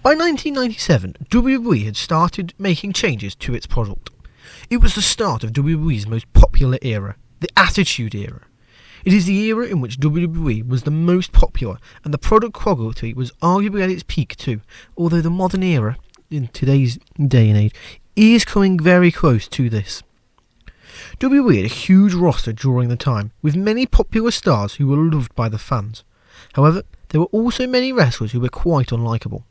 By 1997, WWE had started making changes to its product. It was the start of WWE's most popular era, the Attitude Era. It is the era in which WWE was the most popular, and the product quality was arguably at its peak too, although the modern era, in today's day and age, is coming very close to this. WWE had a huge roster during the time, with many popular stars who were loved by the fans. However, there were also many wrestlers who were quite unlikable.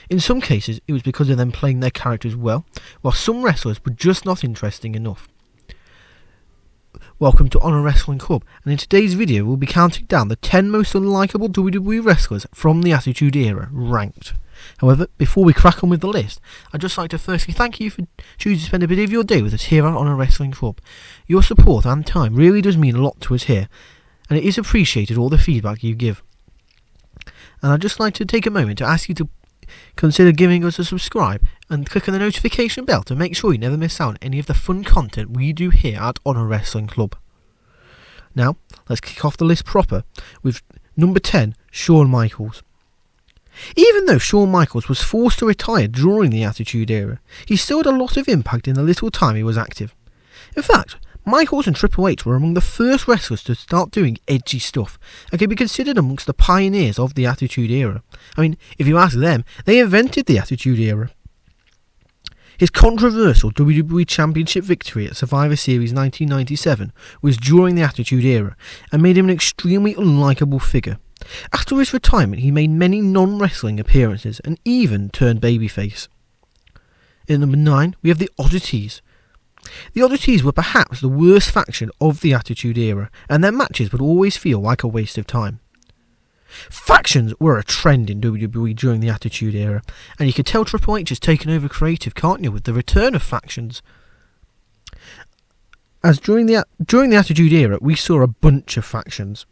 In some cases, it was because of them playing their characters well, while some wrestlers were just not interesting enough. Welcome to Honor Wrestling Club, and in today's video we'll be counting down the 10 most unlikable WWE wrestlers from the Attitude Era, ranked. However, before we crack on with the list, I'd just like to firstly thank you for choosing to spend a bit of your day with us here at Honor Wrestling Club. Your support and time really does mean a lot to us here, and it is appreciated all the feedback you give. And I'd just like to take a moment to ask you to consider giving us a subscribe and click on the notification bell to make sure you never miss out on any of the fun content we do here at Honor Wrestling Club. Now, let's kick off the list proper with number 10, Shawn Michaels. Even though Shawn Michaels was forced to retire during the Attitude Era, he still had a lot of impact in the little time he was active. In fact, Michaels and Triple H were among the first wrestlers to start doing edgy stuff and can be considered amongst the pioneers of the Attitude Era. I mean, if you ask them, they invented the Attitude Era. His controversial WWE Championship victory at Survivor Series 1997 was during the Attitude Era and made him an extremely unlikable figure. After his retirement, he made many non-wrestling appearances and even turned babyface. At number 9, we have the Oddities. The Oddities were perhaps the worst faction of the Attitude Era, and their matches would always feel like a waste of time. Factions were a trend in WWE during the Attitude Era, and you could tell Triple H has taken over creative, can't you, with the return of factions. As during the Attitude Era, we saw a bunch of factions.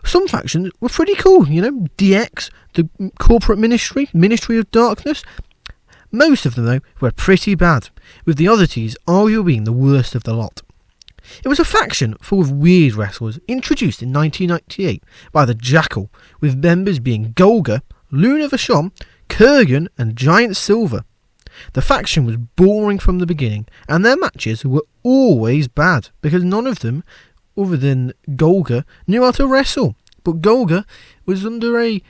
Some factions were pretty cool, DX, the Corporate Ministry, Ministry of Darkness. Most of them, though, were pretty bad, with the Oddities arguably being the worst of the lot. It was a faction full of weird wrestlers introduced in 1998 by the Jackal, with members being Golga, Luna Vachon, Kurrgan and Giant Silver. The faction was boring from the beginning, and their matches were always bad, because none of them, other than Golga, knew how to wrestle. But Golga was under a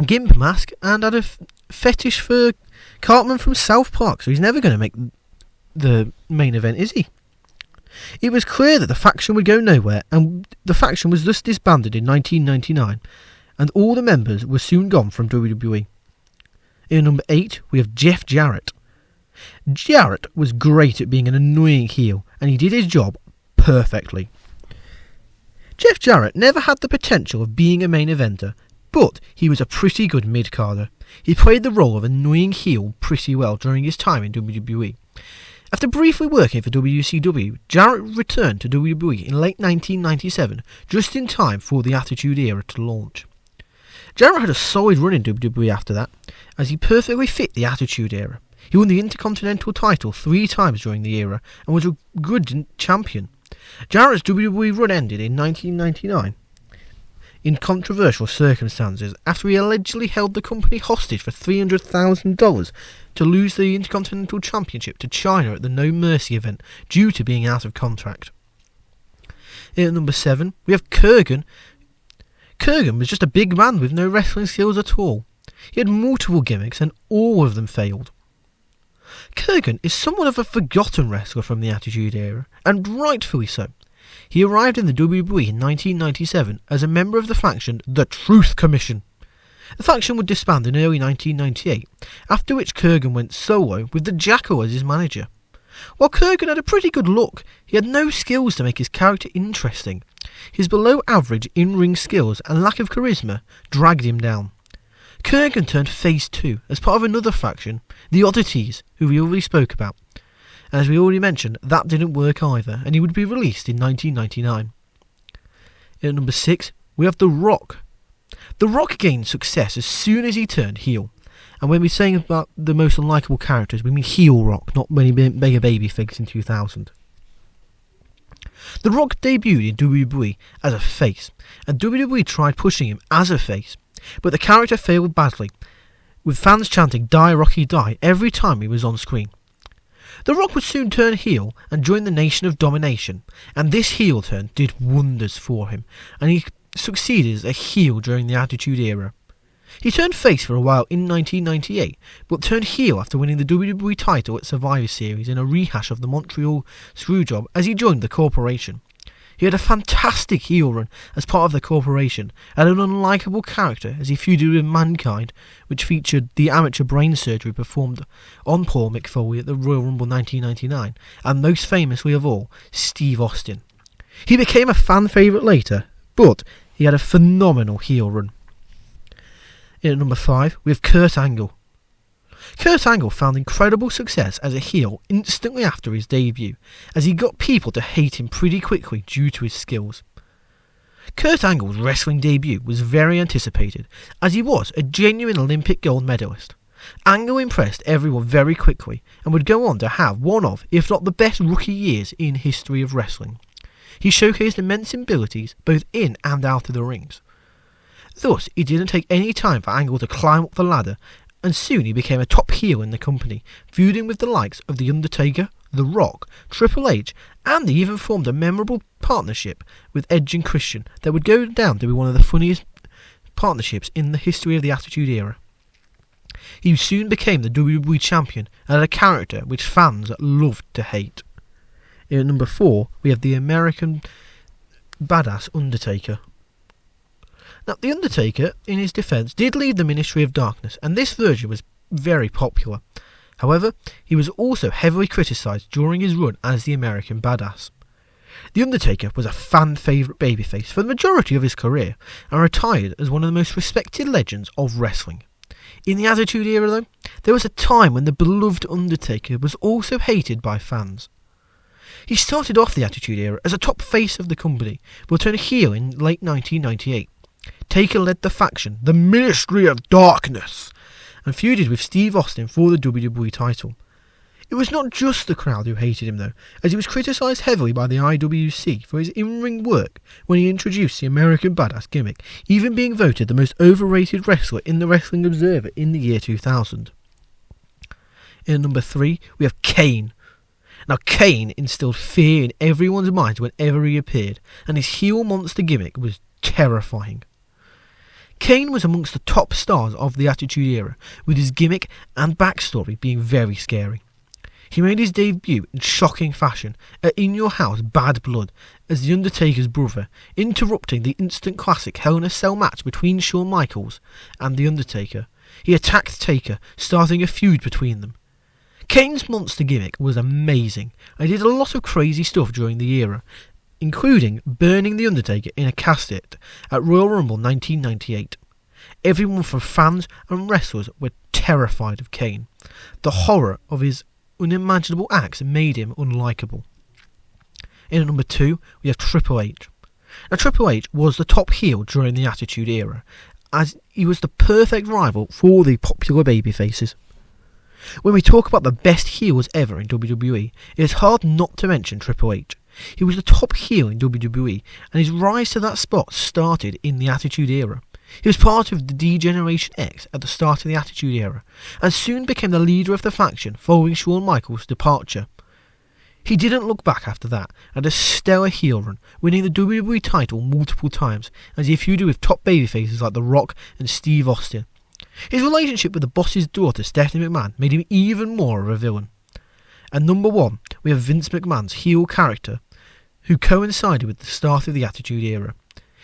gimp mask and had a fetish for Cartman from South Park, so he's never going to make the main event, is he? It was clear that the faction would go nowhere, and the faction was thus disbanded in 1999, and all the members were soon gone from WWE. In number 8, we have Jeff Jarrett. Jarrett was great at being an annoying heel, and he did his job perfectly. Jeff Jarrett never had the potential of being a main eventer, but he was a pretty good mid-carder. He played the role of annoying heel pretty well during his time in WWE. After briefly working for WCW, Jarrett returned to WWE in late 1997, just in time for the Attitude Era to launch. Jarrett had a solid run in WWE after that, as he perfectly fit the Attitude Era. He won the Intercontinental title 3 times during the era, and was a good champion. Jarrett's WWE run ended in 1999 in controversial circumstances after he allegedly held the company hostage for $300,000 to lose the Intercontinental Championship to China at the No Mercy event due to being out of contract. At number 7, we have Kurrgan. Kurrgan was just a big man with no wrestling skills at all. He had multiple gimmicks and all of them failed. Kurrgan is somewhat of a forgotten wrestler from the Attitude Era, and rightfully so. He arrived in the WWE in 1997 as a member of the faction The Truth Commission. The faction would disband in early 1998, after which Kurrgan went solo with the Jackal as his manager. While Kurrgan had a pretty good look, he had no skills to make his character interesting. His below-average in-ring skills and lack of charisma dragged him down. Kurrgan turned face 2 as part of another faction, the Oddities, who we already spoke about. And as we already mentioned, that didn't work either, and he would be released in 1999. At number 6, we have The Rock. The Rock gained success as soon as he turned heel. And when we're saying about the most unlikable characters, we mean heel Rock, not many mega baby figures in 2000. The Rock debuted in WWE as a face, and WWE tried pushing him as a face, but the character failed badly, with fans chanting "Die Rocky Die" every time he was on screen. The Rock would soon turn heel and join the Nation of Domination, and this heel turn did wonders for him, and he succeeded as a heel during the Attitude Era. He turned face for a while in 1998, but turned heel after winning the WWE title at Survivor Series in a rehash of the Montreal Screwjob as he joined the Corporation. He had a fantastic heel run as part of the Corporation, and an unlikable character as he feuded with Mankind, which featured the amateur brain surgery performed on Paul Mick Foley at the Royal Rumble 1999, and most famously of all, Steve Austin. He became a fan favourite later, but he had a phenomenal heel run. In at number 5, we have Kurt Angle. Kurt Angle found incredible success as a heel instantly after his debut, as he got people to hate him pretty quickly due to his skills. Kurt Angle's wrestling debut was very anticipated, as he was a genuine Olympic gold medalist. Angle impressed everyone very quickly, and would go on to have one of, if not the best rookie years in history of wrestling. He showcased immense abilities both in and out of the rings. Thus, it didn't take any time for Angle to climb up the ladder, and soon he became a top heel in the company, feuding with the likes of The Undertaker, The Rock, Triple H, and they even formed a memorable partnership with Edge and Christian that would go down to be one of the funniest partnerships in the history of the Attitude Era. He soon became the WWE Champion and had a character which fans loved to hate. In at number 4, we have the American Badass Undertaker. Now, The Undertaker, in his defence, did lead the Ministry of Darkness, and this version was very popular. However, he was also heavily criticised during his run as the American Badass. The Undertaker was a fan favourite babyface for the majority of his career, and retired as one of the most respected legends of wrestling. In the Attitude Era, though, there was a time when the beloved Undertaker was also hated by fans. He started off the Attitude Era as a top face of the company, but turned heel in late 1998. Taker led the faction, the Ministry of Darkness, and feuded with Steve Austin for the WWE title. It was not just the crowd who hated him though, as he was criticised heavily by the IWC for his in-ring work when he introduced the American Badass gimmick, even being voted the most overrated wrestler in the Wrestling Observer in the year 2000. In number 3, we have Kane. Now, Kane instilled fear in everyone's minds whenever he appeared, and his heel monster gimmick was terrifying. Kane was amongst the top stars of the Attitude Era, with his gimmick and backstory being very scary. He made his debut in shocking fashion at In Your House Bad Blood as The Undertaker's brother, interrupting the instant classic Hell in a Cell match between Shawn Michaels and The Undertaker. He attacked Taker, starting a feud between them. Kane's monster gimmick was amazing, and he did a lot of crazy stuff during the era, including burning The Undertaker in a casket at Royal Rumble 1998. Everyone from fans and wrestlers were terrified of Kane. The horror of his unimaginable acts made him unlikable. In at number 2, we have Triple H. Now, Triple H was the top heel during the Attitude Era, as he was the perfect rival for the popular babyfaces. When we talk about the best heels ever in WWE, it is hard not to mention Triple H. He was the top heel in WWE, and his rise to that spot started in the Attitude Era. He was part of the D-Generation X at the start of the Attitude Era, and soon became the leader of the faction following Shawn Michaels' departure. He didn't look back after that, and had a stellar heel run, winning the WWE title multiple times, as he feuded with top babyfaces like The Rock and Steve Austin. His relationship with the boss's daughter, Stephanie McMahon, made him even more of a villain. And number 1, we have Vince McMahon's heel character, who coincided with the start of the Attitude Era.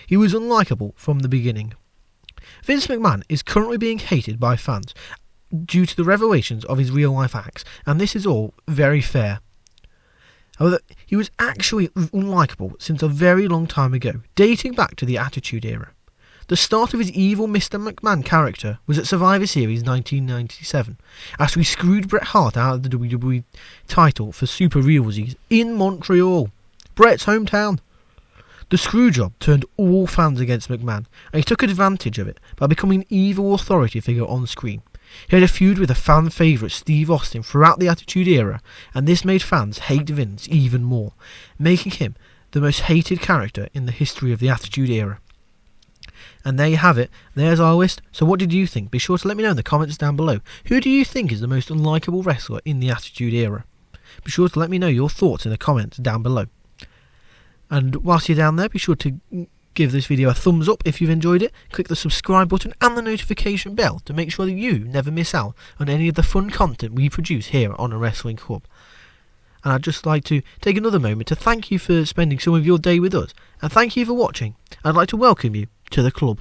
He was unlikable from the beginning. Vince McMahon is currently being hated by fans due to the revelations of his real-life acts, and this is all very fair. However, he was actually unlikable since a very long time ago, dating back to the Attitude Era. The start of his evil Mr. McMahon character was at Survivor Series 1997, after he screwed Bret Hart out of the WWE title for Super Realsies in Montreal, Bret's hometown. The screwjob turned all fans against McMahon, and he took advantage of it by becoming an evil authority figure on screen. He had a feud with a fan favourite Steve Austin throughout the Attitude Era, and this made fans hate Vince even more, making him the most hated character in the history of the Attitude Era. And there you have it. There's our list. So what did you think? Be sure to let me know in the comments down below. Who do you think is the most unlikable wrestler in the Attitude Era? Be sure to let me know your thoughts in the comments down below. And whilst you're down there, be sure to give this video a thumbs up if you've enjoyed it. Click the subscribe button and the notification bell to make sure that you never miss out on any of the fun content we produce here on A Wrestling Club. And I'd just like to take another moment to thank you for spending some of your day with us. And thank you for watching. I'd like to welcome you to the club.